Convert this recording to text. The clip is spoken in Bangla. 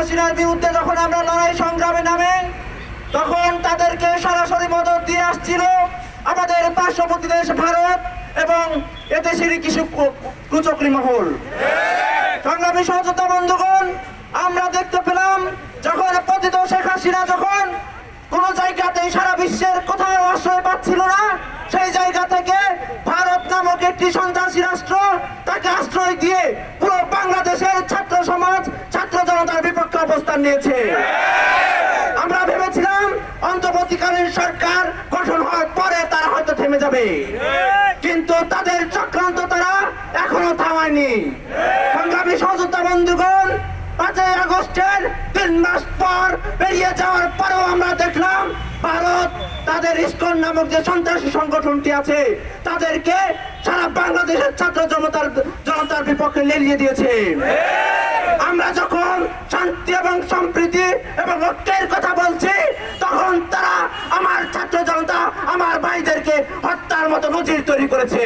হাসিনার বিরুদ্ধে যখন আমরা লড়াই সংগ্রামে নামে তখন তাদেরকে সরাসরি মদত দিয়ে আসছিল আমাদের পার্শ্ববর্তী দেশ ভারত এবং এদেশেরই কিছু কুচক্রী মহল। সংগ্রামী সহযোদ্ধা বন্ধুগণ, আমরা দেখতে পেলাম যখন পতিত শেখ হাসিনা যখন কোন জায়গাতেই সারা বিশ্বের কোথাও আশ্রয় পাচ্ছিল না, সেই জায়গা থেকে ভারত নামক একটি সন্ত্রাসী রাষ্ট্র তাকে আশ্রয় দিয়ে পুরো বাংলাদেশের ছাত্র সমাজ, ছাত্র জনতার বিপক্ষে অবস্থান নিয়েছে। আমরা ভেবেছিলাম অন্তর্বর্তীকালীন সরকার গঠন হওয়ার পরে তারা হয়তো থেমে যাবে, কিন্তু তাদের চক্রান্ত তারা এখনো থামায়নি। সংগ্রামী সহযোদ্ধা বন্ধুগণ, 5ই আগস্টের 3 মাস পর বেরিয়ে যাওয়ার পরেও আমরা দেখলাম ভারত তাদের ইসকন নামক যে সন্ত্রাসী সংগঠনটি আছে তাদেরকে সারা বাংলাদেশের ছাত্র জনতার বিপক্ষে লেলিয়ে দিয়েছে। আমরা যখন শান্তি এবং সম্প্রীতি এবং ঐক্যের কথা বলছি তখন তারা আমার ছাত্র জনতা, আমার ভাইদেরকে হত্যার মতো নজির তৈরি করেছে।